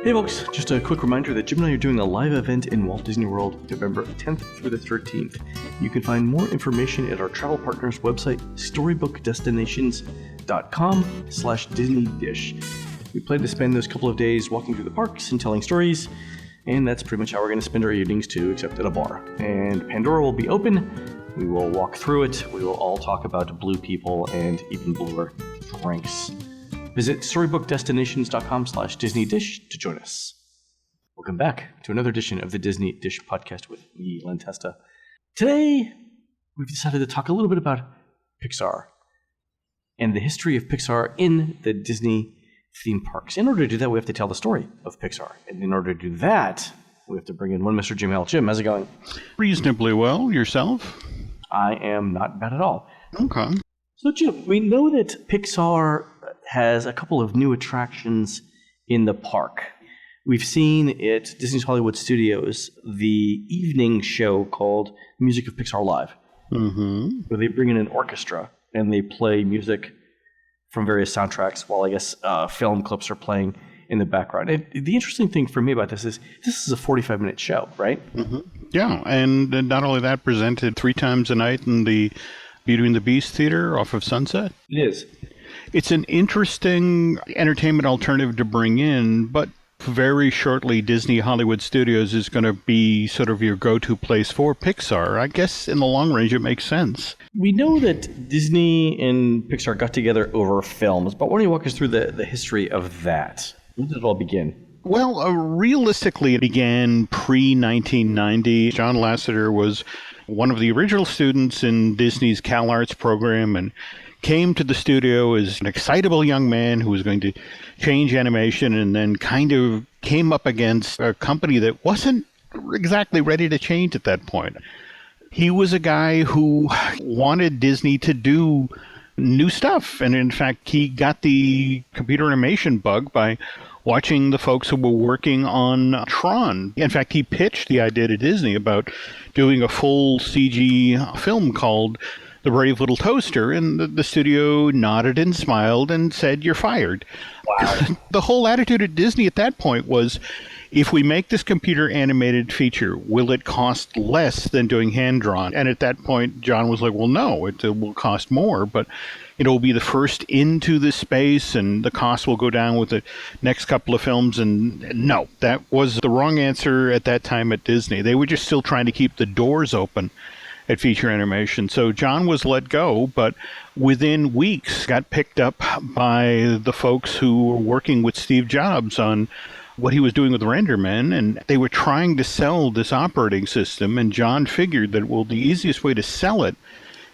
Hey folks, just a quick reminder that Jim and I are doing a live event in Walt Disney World November 10th through the 13th. You can find more information at our travel partners website, storybookdestinations.com/DisneyDish. We plan to spend those couple of days walking through the parks and telling stories, and that's pretty much how we're going to spend our evenings too, except at a bar. And Pandora will be open, we will walk through it, we will all talk about blue people and even bluer drinks. Visit storybookdestinations.com/DisneyDish to join us. Welcome back to another edition of the Disney Dish podcast with me, Len Testa. Today, we've decided to talk a little bit about Pixar and the history of Pixar in the Disney theme parks. In order to do that, we have to tell the story of Pixar. And in order to do that, we have to bring in one Mr. Jim Hale. Jim, how's it going? Reasonably well. Yourself? I am not bad at all. Okay. So, Jim, we know that Pixar has a couple of new attractions in the park. We've seen at Disney's Hollywood Studios the evening show called Music of Pixar Live, where they bring in an orchestra and they play music from various soundtracks while, I guess, film clips are playing in the background. And the interesting thing for me about this is a 45-minute show, right? Yeah, and not only that, presented 3 times a night in the Beauty and the Beast Theater off of Sunset. It is. It's an interesting entertainment alternative to bring in, but very shortly Disney Hollywood Studios is going to be sort of your go-to place for Pixar. I guess in the long range it makes sense. We know that Disney and Pixar got together over films, but why don't you walk us through the history of that? When did it all begin? Well, realistically, it began pre-1990. John Lasseter was one of the original students in Disney's CalArts program and came to the studio as an excitable young man who was going to change animation, and then kind of came up against a company that wasn't exactly ready to change at that point. He was a guy who wanted Disney to do new stuff, and in fact, he got the computer animation bug by watching the folks who were working on Tron. In fact, he pitched the idea to Disney about doing a full CG film called The Brave Little Toaster, and the studio nodded and smiled and said, "You're fired." Wow. The whole attitude at Disney at that point was, if we make this computer animated feature, will it cost less than doing hand-drawn? And at that point, John was like, well, no, it will cost more, but it will be the first into this space, and the cost will go down with the next couple of films. And no, that was the wrong answer at that time at Disney. They were just still trying to keep the doors open at feature animation. So John was let go, but within weeks got picked up by the folks who were working with Steve Jobs on what he was doing with RenderMan, and they were trying to sell this operating system, and John figured that, well, the easiest way to sell it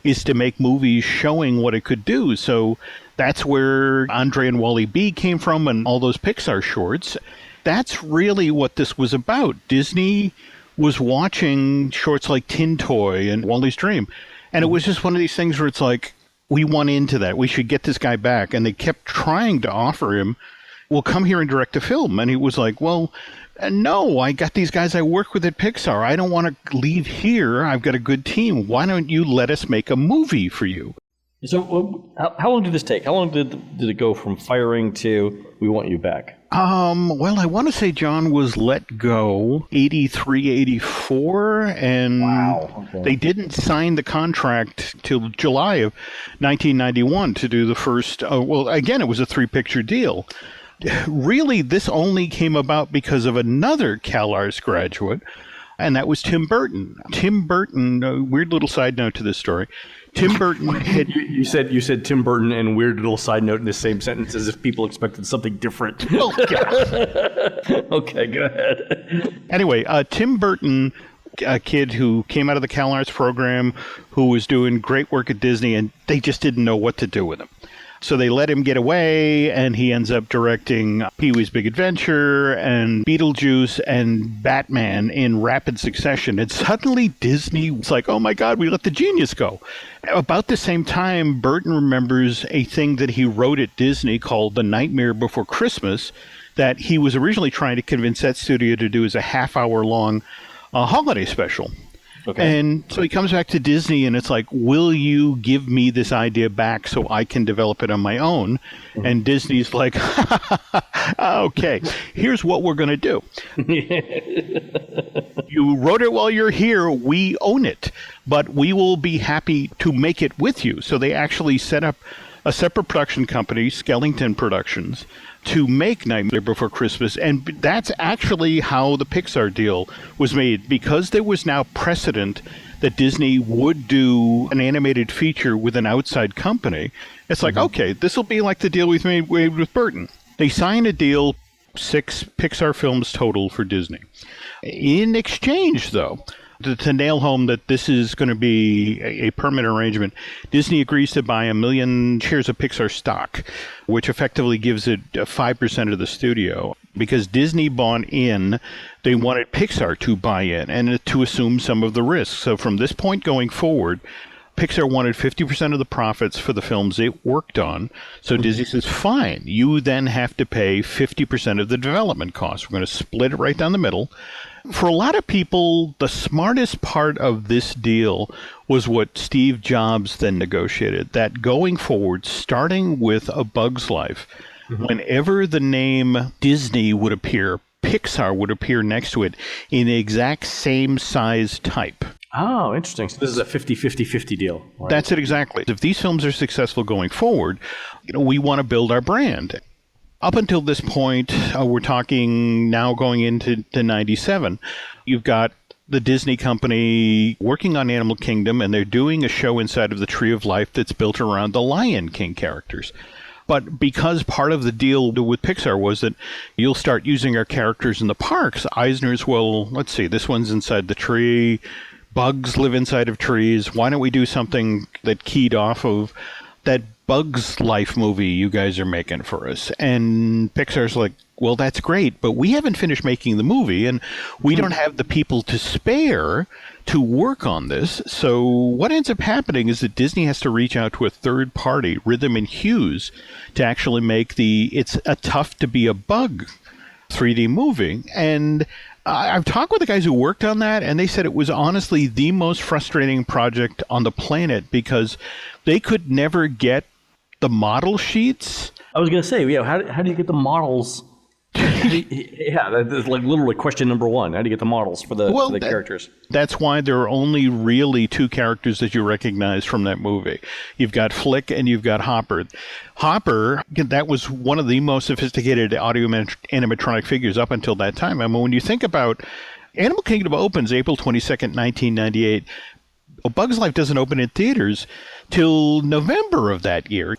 is to make movies showing what it could do. So that's where Andre and Wally B came from, and all those Pixar shorts. That's really what this was about. Disney was watching shorts like Tin Toy and Wally's Dream, and it was just one of these things where it's like, we want into that. We should get this guy back. And they kept trying to offer him, well, come here and direct a film. And he was like, well, no, I got these guys I work with at Pixar. I don't want to leave here. I've got a good team. Why don't you let us make a movie for you? So how long did this take? How long did it go from firing to we want you back? Well, I want to say John was let go 83, 84, and wow. Okay. They didn't sign the contract till July of 1991 to do the first, well, again, it was a 3-picture deal. Really, this only came about because of another CalArts graduate, and that was Tim Burton. Tim Burton, a weird little side note to this story. Tim Burton had... You said Tim Burton and weird little side note in the same sentence as if people expected something different. Oh, yeah. Okay, go ahead. Anyway, Tim Burton, a kid who came out of the CalArts program, who was doing great work at Disney, and they just didn't know what to do with him. So they let him get away, and he ends up directing Pee-wee's Big Adventure and Beetlejuice and Batman in rapid succession. And suddenly Disney was like, oh my God, we let the genius go. About the same time, Burton remembers a thing that he wrote at Disney called The Nightmare Before Christmas that he was originally trying to convince that studio to do as a half-hour-long holiday special. Okay. And so he comes back to Disney, and it's like, will you give me this idea back so I can develop it on my own? And Disney's like, okay, here's what we're going to do. You wrote it while you're here. We own it, but we will be happy to make it with you. So they actually set up a separate production company, Skellington Productions, to make Nightmare Before Christmas. And that's actually how the Pixar deal was made, because there was now precedent that Disney would do an animated feature with an outside company. It's like, okay, this will be like the deal we made with Burton. They signed a deal, 6 Pixar films total for Disney. In exchange, though, to nail home that this is going to be a permanent arrangement, Disney agrees to buy 1 million shares of Pixar stock, which effectively gives it 5% of the studio. Because Disney bought in, they wanted Pixar to buy in and to assume some of the risks. So from this point going forward, Pixar wanted 50% of the profits for the films it worked on. So Disney says, fine, you then have to pay 50% of the development costs. We're going to split it right down the middle. For a lot of people, the smartest part of this deal was what Steve Jobs then negotiated, that going forward, starting with A Bug's Life, whenever the name Disney would appear, Pixar would appear next to it in the exact same size type. Oh, interesting. So this is a 50-50-50 deal. Right? That's it exactly. If these films are successful going forward, we want to build our brand. Up until this point, we're talking now going into 97, you've got the Disney company working on Animal Kingdom, and they're doing a show inside of the Tree of Life that's built around the Lion King characters. But because part of the deal with Pixar was that you'll start using our characters in the parks, Eisner's, well, let's see, this one's inside the tree, bugs live inside of trees. Why don't we do something that keyed off of that Bug's Life movie you guys are making for us? And Pixar's like, well, that's great, but we haven't finished making the movie, and we don't have the people to spare to work on this. So what ends up happening is that Disney has to reach out to a third party, Rhythm and Hughes, to actually make It's a Tough to Be a Bug 3D movie. And I've talked with the guys who worked on that, and they said it was honestly the most frustrating project on the planet because they could never get the model sheets. I was going to say, yeah, how do you get the models? Yeah, that's like literally question number one. How do you get the models for the characters? That's why there are only really 2 characters that you recognize from that movie. You've got Flick and you've got Hopper. Hopper, that was one of the most sophisticated audio animatronic figures up until that time. I mean, when you think about Animal Kingdom opens April 22nd, 1998. A Bug's Life doesn't open in theaters till November of that year.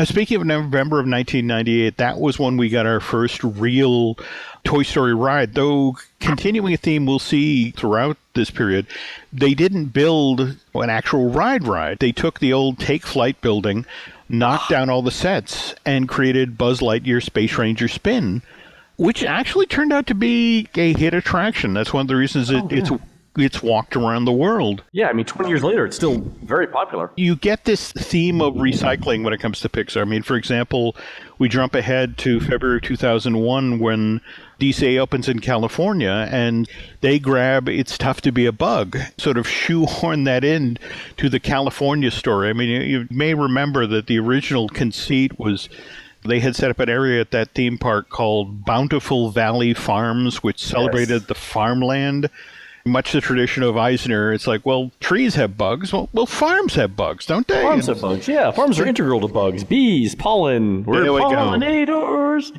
Speaking of November of 1998, that was when we got our first real Toy Story ride. Though continuing a theme we'll see throughout this period, they didn't build an actual ride. They took the old Take Flight building, knocked down all the sets, and created Buzz Lightyear Space Ranger Spin, which actually turned out to be a hit attraction. That's one of the reasons it's walked around the world. Yeah, I mean, 20 years later, it's still very popular. You get this theme of recycling when it comes to Pixar. I mean, for example, we jump ahead to February 2001 when DCA opens in California, and they grab It's Tough to Be a Bug, sort of shoehorn that in to the California story. I mean, you may remember that the original conceit was they had set up an area at that theme park called Bountiful Valley Farms, which celebrated the farmland. Much the tradition of Eisner, it's like, well, trees have bugs. Well, farms have bugs, don't they? Farms have bugs, yeah. Farms are integral to bugs. Bees, pollen. We're pollinators.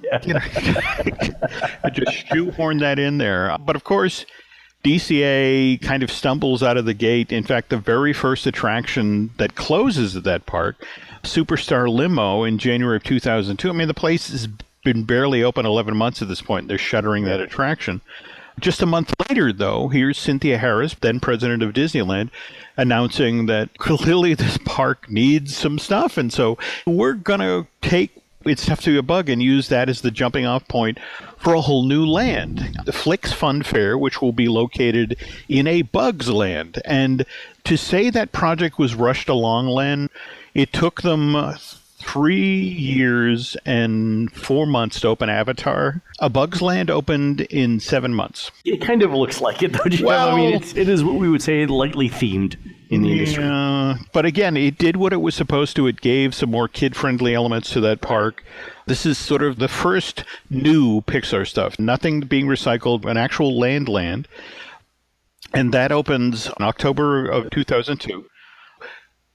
I just shoehorn that in there. But of course, DCA kind of stumbles out of the gate. In fact, the very first attraction that closes at that park, Superstar Limo, in January of 2002. I mean, the place has been barely open 11 months at this point. They're shuttering that attraction. Just a month later, though, here's Cynthia Harris, then president of Disneyland, announcing that clearly this park needs some stuff. And so we're going to take It's Tough to Be a Bug and use that as the jumping off point for a whole new land, the Flicks Fun Fair, which will be located in a Bugs Land. And to say that project was rushed along, Len, it took them 3 years and 4 months to open Avatar. A Bug's Land opened in 7 months. It kind of looks like it, though. Well, I mean, it is what we would say lightly themed in the industry. But again, it did what it was supposed to. It gave some more kid-friendly elements to that park. This is sort of the first new Pixar stuff. Nothing being recycled, an actual land. And that opens in October of 2002.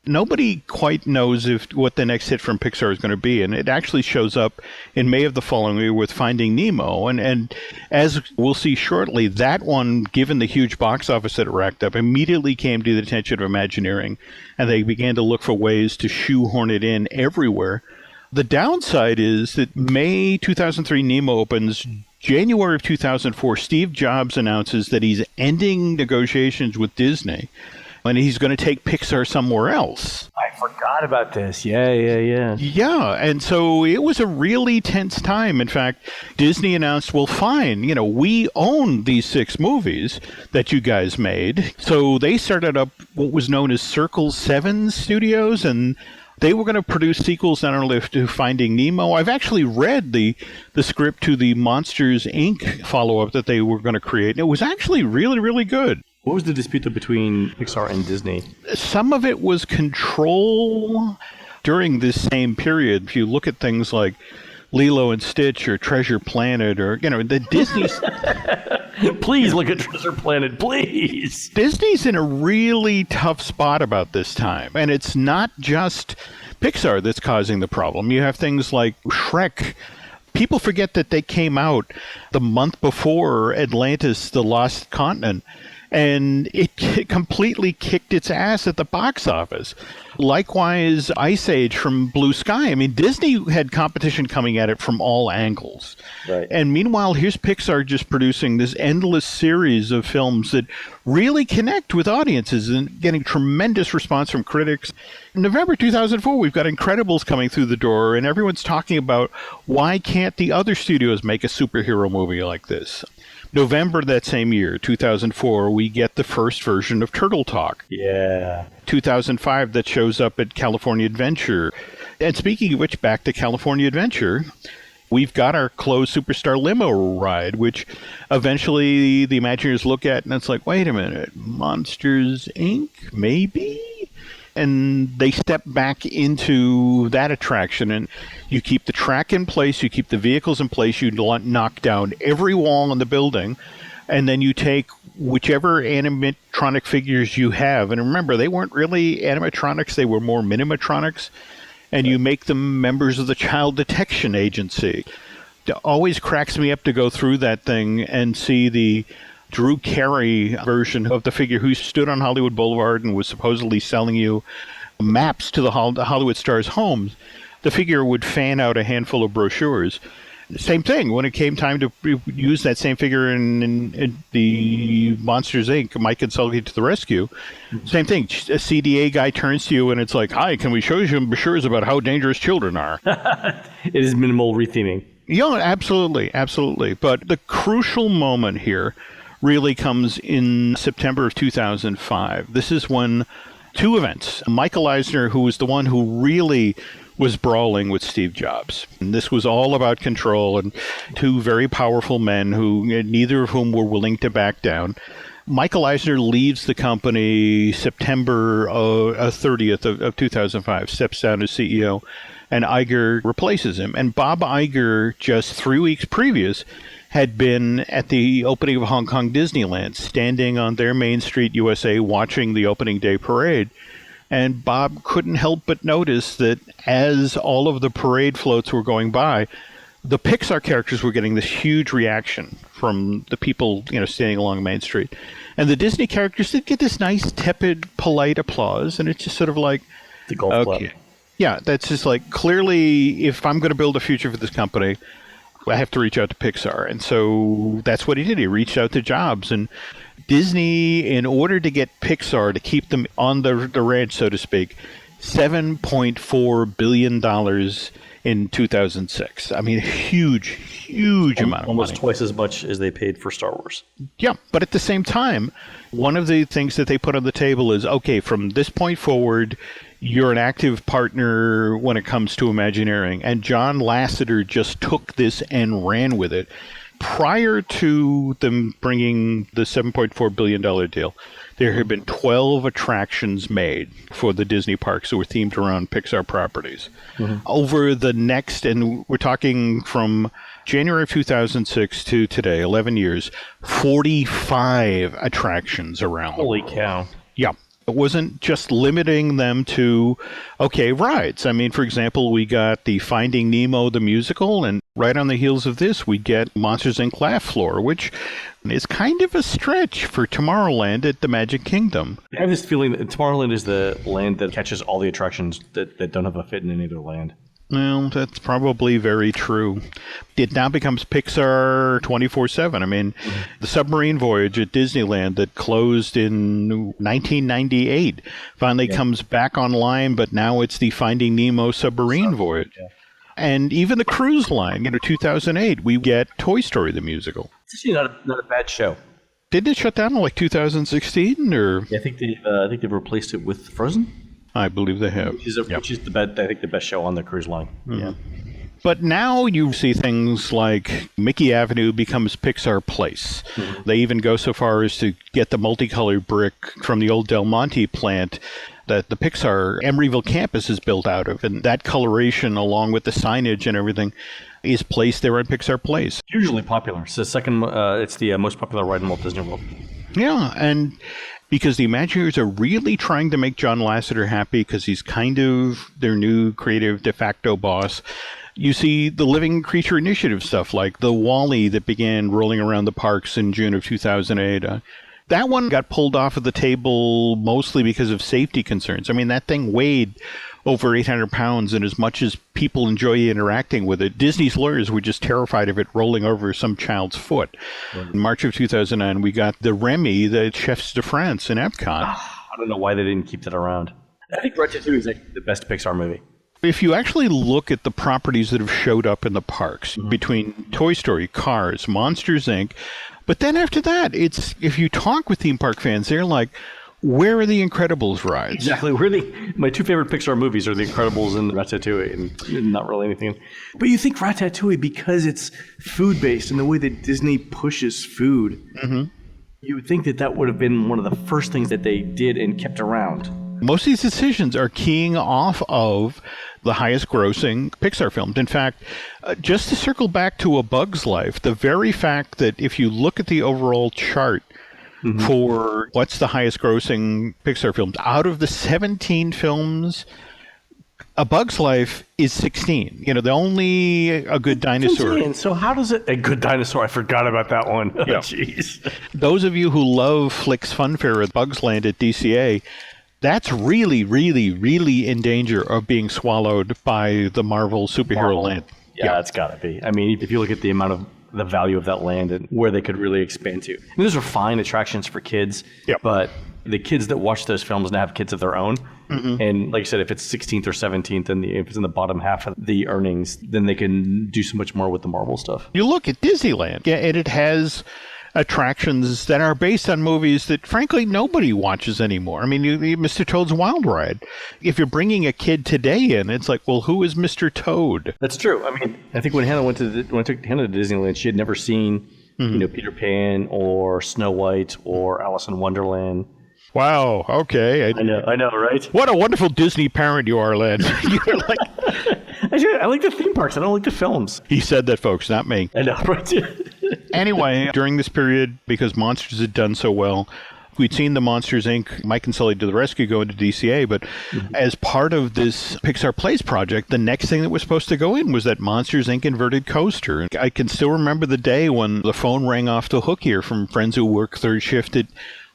Nobody quite knows what the next hit from Pixar is going to be, and it actually shows up in May of the following year with Finding Nemo. And as we'll see shortly, that one, given the huge box office that it racked up, immediately came to the attention of Imagineering, and they began to look for ways to shoehorn it in everywhere. The downside is that May 2003 Nemo opens. January of 2004, Steve Jobs announces that he's ending negotiations with Disney, and he's going to take Pixar somewhere else. I forgot about this. Yeah. Yeah, and so it was a really tense time. In fact, Disney announced, well, fine, we own these 6 movies that you guys made. So they started up what was known as Circle 7 Studios, and they were going to produce sequels not only to Finding Nemo. I've actually read the script to the Monsters, Inc. follow-up that they were going to create, and it was actually really, really good. What was the dispute between Pixar and Disney? Some of it was control during this same period. If you look at things like Lilo and Stitch or Treasure Planet or, the Disney... Please look at Treasure Planet, please. Disney's in a really tough spot about this time. And it's not just Pixar that's causing the problem. You have things like Shrek. People forget that they came out the month before Atlantis, The Lost Continent. And it completely kicked its ass at the box office. Likewise, Ice Age from Blue Sky. I mean, Disney had competition coming at it from all angles. Right. And meanwhile, here's Pixar just producing this endless series of films that really connect with audiences and getting tremendous response from critics. In November 2004, we've got Incredibles coming through the door, and everyone's talking about why can't the other studios make a superhero movie like this? November that same year, 2004, we get the first version of Turtle Talk. Yeah. 2005, that shows up at California Adventure. And speaking of which, back to California Adventure, we've got our closed Superstar Limo ride, which eventually the Imagineers look at, and it's like, wait a minute, Monsters, Inc., maybe? And they step back into that attraction, and you keep the track in place, you keep the vehicles in place, you knock down every wall in the building, and then you take whichever animatronic figures you have. And remember, they weren't really animatronics, they were more minimatronics, and you make them members of the Child Detection Agency. It always cracks me up to go through that thing and see the Drew Carey version of the figure who stood on Hollywood Boulevard and was supposedly selling you maps to the Hollywood stars' homes. The figure would fan out a handful of brochures. Same thing, when it came time to use that same figure in the Monsters, Inc., Mike and Sully to the Rescue, same thing. A CDA guy turns to you and it's like, hi, can we show you some brochures about how dangerous children are? It is minimal retheming. Yeah, absolutely. But the crucial moment here really comes in September of 2005. This is when 2 events. Michael Eisner, who was the one who really was brawling with Steve Jobs. And this was all about control, and 2 very powerful men who neither of whom were willing to back down. Michael Eisner leaves the company September 30th of 2005, steps down as CEO, and Iger replaces him. And Bob Iger, just 3 weeks previous, had been at the opening of Hong Kong Disneyland, standing on their Main Street, USA, watching the opening day parade. And Bob couldn't help but notice that as all of the parade floats were going by, the Pixar characters were getting this huge reaction from the people, standing along Main Street. And the Disney characters did get this nice, tepid, polite applause. And it's just sort of like, the golf club. Yeah, that's just like, clearly, if I'm going to build a future for this company, I have to reach out to Pixar. And so that's what he did. He reached out to Jobs. And Disney, in order to get Pixar to keep them on the ranch, so to speak, $7.4 billion in 2006. I mean, huge amount of money. Almost twice as much as they paid for Star Wars. Yeah, but at the same time, one of the things that they put on the table is, okay, from this point forward, you're an active partner when it comes to Imagineering. And John Lasseter just took this and ran with it. Prior to them bringing the $7.4 billion deal, there had been 12 attractions made for the Disney parks that were themed around Pixar properties. Over the next, and we're talking from January of 2006 to today, 11 years, 45 attractions around. Holy cow. Yeah. It wasn't just limiting them to, rides. I mean, for example, we got the Finding Nemo, the musical, and right on the heels of this, we get Monsters, Inc. Laugh Floor, which is kind of a stretch for Tomorrowland at the Magic Kingdom. I have this feeling that Tomorrowland is the land that catches all the attractions that don't have a fit in any other land. Well, that's probably very true. It now becomes Pixar 24/7. I mean, the submarine voyage at Disneyland that closed in 1998 finally comes back online, but now it's the Finding Nemo submarine voyage. Yeah. And even the cruise line, 2008, we get Toy Story the musical. It's actually not a bad show. Didn't it shut down in 2016? Or Yeah, I think they've replaced it with Frozen. I believe they have. Which is the best show on the cruise line. Yeah. But now you see things like Mickey Avenue becomes Pixar Place. They even go so far as to get the multicolored brick from the old Del Monte plant that the Pixar Emeryville campus is built out of. And that coloration, along with the signage and everything, is placed there on Pixar Place. Hugely popular. It's the most popular ride in Walt Disney World. Yeah, and because the Imagineers are really trying to make John Lasseter happy because he's kind of their new creative de facto boss. You see the Living Creature Initiative stuff like the WALL-E that began rolling around the parks in June of 2008. That one got pulled off of the table mostly because of safety concerns. I mean, that thing weighed over 800 pounds, and as much as people enjoy interacting with it, Disney's lawyers were just terrified of it rolling over some child's foot. Right. In March of 2009, we got the Remy, the Chefs de France in Epcot. I don't know why they didn't keep that around. I think Ratatouille is the best Pixar movie. If you actually look at the properties that have showed up in the parks, between Toy Story, Cars, Monsters, Inc., but then after that, if you talk with theme park fans, they're like, where are the Incredibles rides? Exactly. My two favorite Pixar movies are The Incredibles and Ratatouille, and not really anything. But you think Ratatouille, because it's food-based and the way that Disney pushes food, you would think that would have been one of the first things that they did and kept around. Most of these decisions are keying off of the highest grossing Pixar films. In fact, just to circle back to A Bug's Life, the very fact that if you look at the overall chart, for what's the highest grossing Pixar films, out of the 17 films, A Bug's Life is 16. The only A Good Dinosaur. 15. So how does it... A Good Dinosaur, I forgot about that one. Yeah. Jeez. Those of you who love Flicks Funfair at Bugs Land at DCA, that's really, really, really in danger of being swallowed by the Marvel superhero land. Yeah, it's got to be. I mean, if you look at the amount of the value of that land and where they could really expand to. I mean, those are fine attractions for kids, but the kids that watch those films now have kids of their own. And like I said, if it's 16th or 17th and if it's in the bottom half of the earnings, then they can do so much more with the Marvel stuff. You look at Disneyland, and it has attractions that are based on movies that, frankly, nobody watches anymore. I mean, Mr. Toad's Wild Ride. If you're bringing a kid today in, it's like, well, who is Mr. Toad? That's true. I mean, I think when I took Hannah to Disneyland, she had never seen, Peter Pan or Snow White or Alice in Wonderland. Wow. Okay. I know, right? What a wonderful Disney parent you are, Len. You're like... I like the theme parks. I don't like the films. He said that, folks, not me. I know, right? Anyway, during this period, because Monsters had done so well, we'd seen the Monsters, Inc., Mike and Sully to the Rescue go into DCA, but as part of this Pixar Place project, the next thing that was supposed to go in was that Monsters, Inc. inverted coaster. And I can still remember the day when the phone rang off the hook here from friends who work third shift at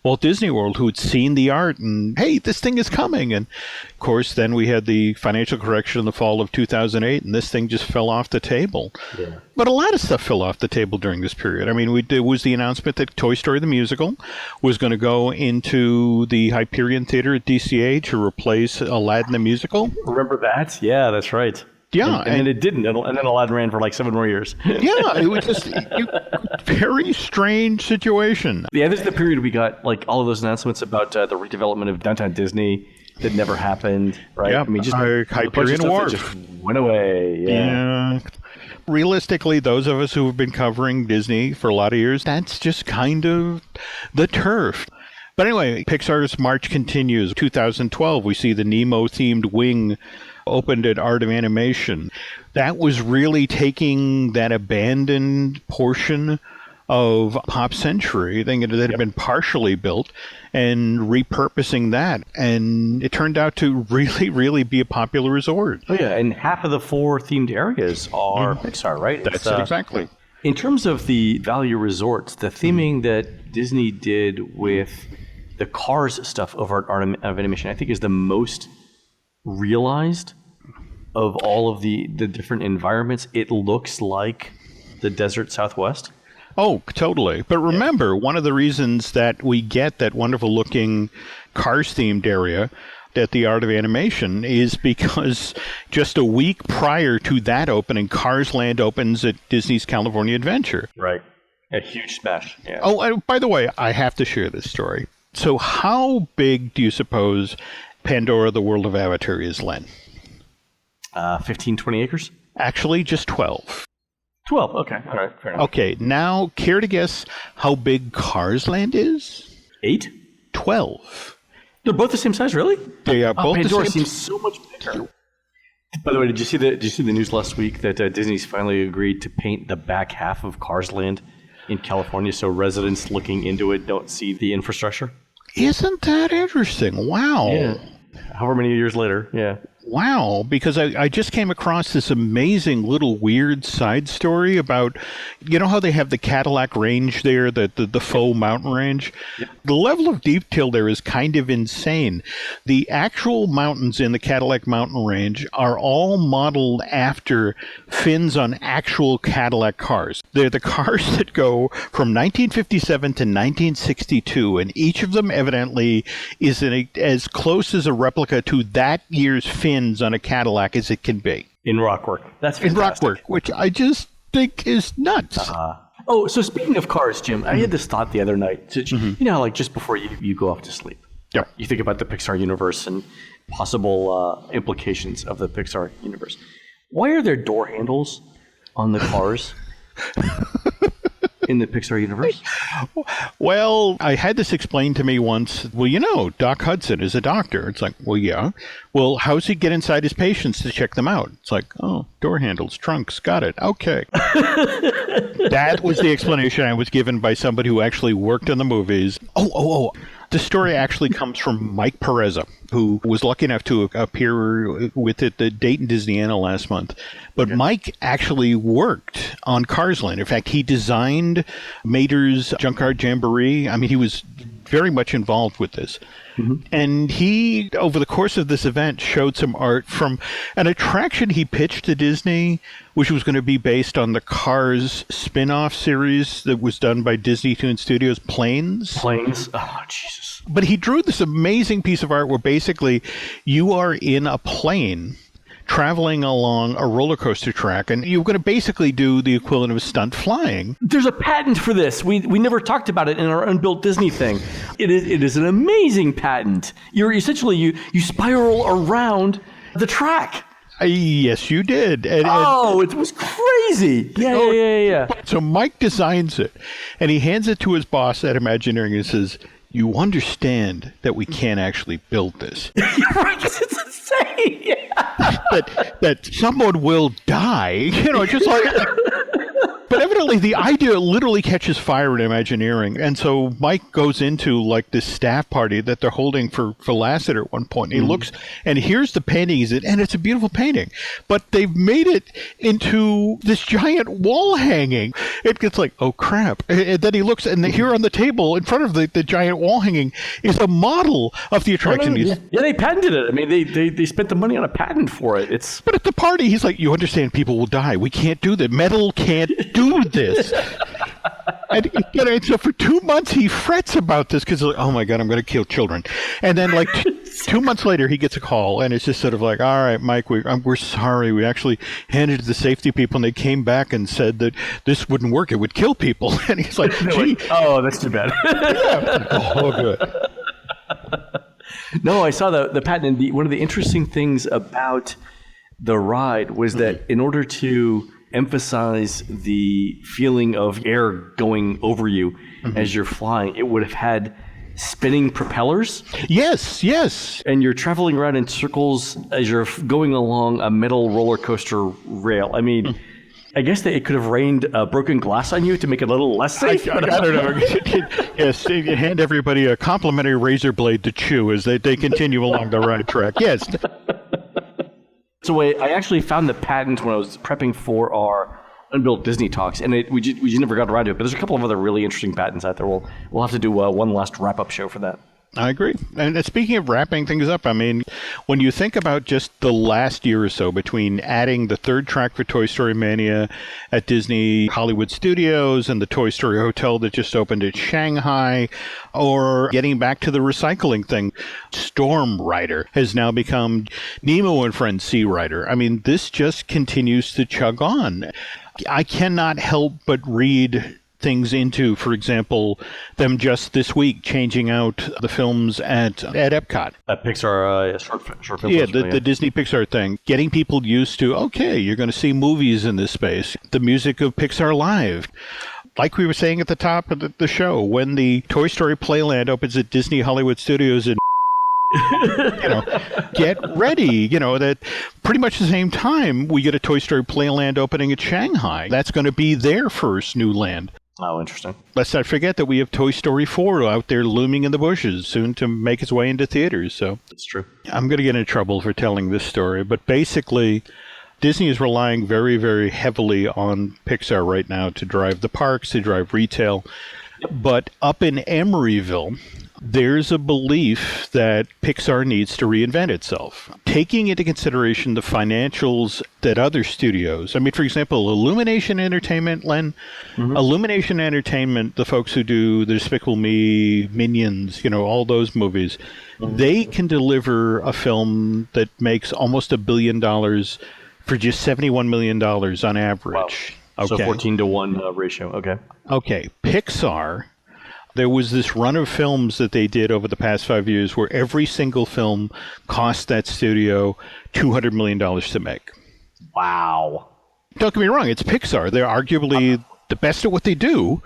Walt Disney World who had seen the art and, hey, this thing is coming. And, of course, then we had the financial correction in the fall of 2008, and this thing just fell off the table. Yeah. But a lot of stuff fell off the table during this period. I mean, there was the announcement that Toy Story the Musical was going to go into the Hyperion Theater at DCA to replace Aladdin the Musical. Remember that? Yeah, that's right. Yeah. And then it didn't. And then Aladdin ran for like 7 more years. Yeah, it was just a very strange situation. Yeah, this is the period we got like all of those announcements about the redevelopment of Downtown Disney. that never happened, right? Yeah, I mean, just Hyperion Wharf just went away. Yeah. Realistically, those of us who have been covering Disney for a lot of years, that's just kind of the turf. But anyway, Pixar's march continues. 2012, we see the Nemo-themed wing opened at Art of Animation. That was really taking that abandoned portion of Pop Century, thing that had been partially built, and repurposing that. And it turned out to really, really be a popular resort. Oh, yeah. And half of the 4 themed areas are Pixar, right? That's it, exactly. In terms of the value resorts, the theming that Disney did with the Cars stuff over at Art of Animation, I think, is the most realized of all of the different environments. It looks like the desert Southwest. Oh, totally. But remember, one of the reasons that we get that wonderful looking Cars-themed area at the Art of Animation is because just a week prior to that opening, Cars Land opens at Disney's California Adventure. Right. A huge smash. Yeah. Oh, by the way, I have to share this story. So how big do you suppose Pandora, the World of Avatar is, Len? 15, 20 acres? Actually, just 12. 12, okay. All right, fair enough. Okay, now, care to guess how big Cars Land is? 8? 12. They're both the same size, really? They are both Pandora the same. seems so much bigger. By the way, did you see the news last week that Disney's finally agreed to paint the back half of Cars Land in California so residents looking into it don't see the infrastructure? Isn't that interesting? Wow. Yeah. However many years later, yeah. Wow, because I just came across this amazing little weird side story about, you know how they have the Cadillac Range there, the faux mountain range? Yep. The level of detail there is kind of insane. The actual mountains in the Cadillac Mountain Range are all modeled after fins on actual Cadillac cars. They're the cars that go from 1957 to 1962, and each of them evidently is as close as a replica to that year's fin on a Cadillac as it can be. In rockwork. That's fantastic. In rockwork, which I just think is nuts. Oh, so speaking of cars, Jim, I had this thought the other night. So, you know how, like, just before you go off to sleep, you think about the Pixar universe and possible implications of the Pixar universe. Why are there door handles on the cars in the Pixar universe? Well, I had this explained to me once. Well, you know, Doc Hudson is a doctor. It's like, well, yeah. Well, how's he get inside his patients to check them out? It's like, oh, door handles, trunks, got it. Okay. That was the explanation I was given by somebody who actually worked on the movies. Oh. The story actually comes from Mike Pereza, who was lucky enough to appear with at the Dayton Disneyana last month. But Mike actually worked on Cars Land. In fact, he designed Mater's Junkyard Jamboree. I mean, he was very much involved with this. Mm-hmm. And he, over the course of this event, showed some art from an attraction he pitched to Disney, which was going to be based on the Cars spin-off series that was done by Disney Toon Studios, Planes. Oh, Jesus. But he drew this amazing piece of art where basically you are in a plane traveling along a roller coaster track, and you're going to basically do the equivalent of stunt flying. There's a patent for this. We never talked about it in our Unbuilt Disney thing. It is an amazing patent. You're essentially you spiral around the track. Yes, you did. It was crazy. Yeah. So Mike designs it, and he hands it to his boss at Imagineering and says, "You understand that we can't actually build this." Right, 'cause it's insane. Yeah. that someone will die, just like. But evidently, the idea literally catches fire in Imagineering, and so Mike goes into like this staff party that they're holding for Lasseter at one point. And he looks, and here's the painting, and it's a beautiful painting, but they've made it into this giant wall hanging. It gets like, oh crap! And then he looks, and here on the table in front of the giant wall hanging is a model of the attraction. Yeah, they patented it. I mean, they spent the money on a patent for it. But at the party, he's like, "You understand? People will die. We can't do that. Metal can't do this." And so for 2 months he frets about this because, like, oh my God, I'm going to kill children. And then like 2 months later he gets a call, and it's just sort of like, all right, Mike, we're sorry. We actually handed it to the safety people, and they came back and said that this wouldn't work. It would kill people. And he's like, gee. Oh, that's too bad. Yeah. Oh, good. No, I saw the patent. And one of the interesting things about the ride was that in order to emphasize the feeling of air going over you as you're flying, it would have had spinning propellers. Yes. And you're traveling around in circles as you're going along a metal roller coaster rail. I mean, I guess that it could have rained broken glass on you to make it a little less safe. I don't know. Yes, you hand everybody a complimentary razor blade to chew as they continue along the ride track. Yes. So I actually found the patent when I was prepping for our Unbuilt Disney Talks, and we just never got around to it. But there's a couple of other really interesting patents out there. We'll have to do one last wrap-up show for that. I agree. And speaking of wrapping things up, I mean, when you think about just the last year or so between adding the third track for Toy Story Mania at Disney Hollywood Studios and the Toy Story Hotel that just opened in Shanghai, or getting back to the recycling thing, Storm Rider has now become Nemo and Friends Sea Rider. I mean, this just continues to chug on. I cannot help but read things into, for example, them just this week changing out the films at Epcot. At Pixar, short film. Yeah, the Disney Pixar thing. Getting people used to, okay, you're going to see movies in this space. The music of Pixar Live. Like we were saying at the top of the show, when the Toy Story Playland opens at Disney Hollywood Studios in get ready. That pretty much the same time we get a Toy Story Playland opening at Shanghai. That's going to be their first new land. Oh, interesting. Let's not forget that we have Toy Story 4 out there looming in the bushes, soon to make its way into theaters. So it's true. I'm going to get in trouble for telling this story, but basically, Disney is relying very, very heavily on Pixar right now to drive the parks, to drive retail. But up in Emeryville, there's a belief that Pixar needs to reinvent itself, taking into consideration the financials that other studios, I mean, for example, Illumination Entertainment, Len, Illumination Entertainment, the folks who do The Despicable Me, Minions, all those movies, they can deliver a film that makes almost $1 billion for just $71 million on average. Wow. Okay. So 14-to-1 ratio. Okay. Okay. Pixar, there was this run of films that they did over the past 5 years where every single film cost that studio $200 million to make. Wow. Don't get me wrong, it's Pixar. They're arguably the best at what they do,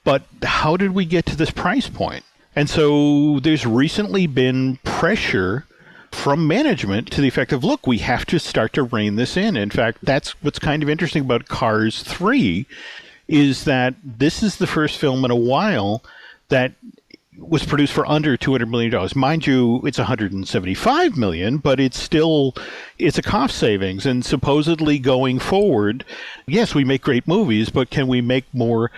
but how did we get to this price point? And so there's recently been pressure from management to the effect of, look, we have to start to rein this in. In fact, that's what's kind of interesting about Cars 3, is that this is the first film in a while that was produced for under $200 million. Mind you, it's $175 million, but it's a cost savings. And supposedly going forward, yes, we make great movies, but can we make more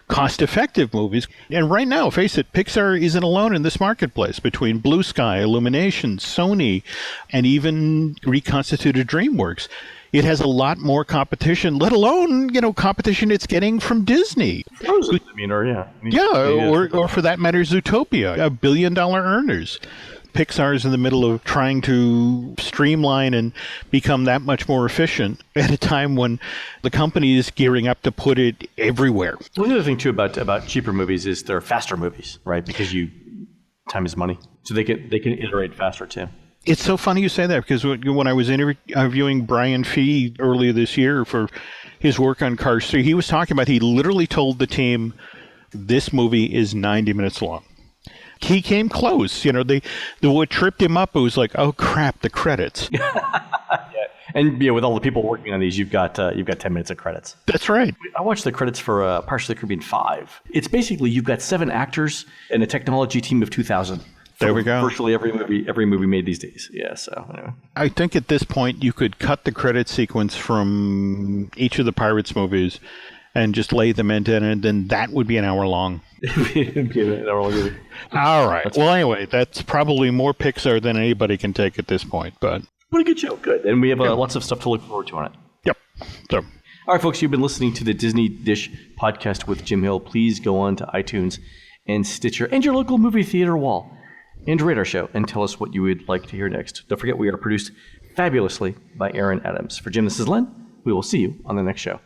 cost-effective movies? And right now, face it, Pixar isn't alone in this marketplace. Between Blue Sky, Illumination, Sony, and even reconstituted DreamWorks, it has a lot more competition, let alone, competition it's getting from Disney. Frozen, or for that matter, Zootopia, $1 billion earners. Pixar's in the middle of trying to streamline and become that much more efficient at a time when the company is gearing up to put it everywhere. Well, the other thing, too, about cheaper movies is they're faster movies, right? Because time is money. So they can iterate faster, too. It's so funny you say that, because when I was interviewing Brian Fee earlier this year for his work on Cars 3, he was talking about, he literally told the team, this movie is 90 minutes long. He came close. What tripped him up, it was like, oh, crap, the credits. And with all the people working on these, you've got 10 minutes of credits. That's right. I watched the credits for Pirates of the Caribbean 5. It's basically you've got 7 actors and a technology team of 2,000. There we go. Virtually every movie made these days. Yeah, so anyway. I think at this point you could cut the credit sequence from each of the Pirates movies and just lay them into it, and then that would be an hour long. All right. Well, anyway, that's probably more Pixar than anybody can take at this point, but what a good show. Good. And we have lots of stuff to look forward to on it. Yep. So, all right, folks, you've been listening to the Disney Dish podcast with Jim Hill. Please go on to iTunes and Stitcher and your local movie theater wall and rate our show and tell us what you would like to hear next. Don't forget, we are produced fabulously by Aaron Adams. For Jim, this is Len. We will see you on the next show.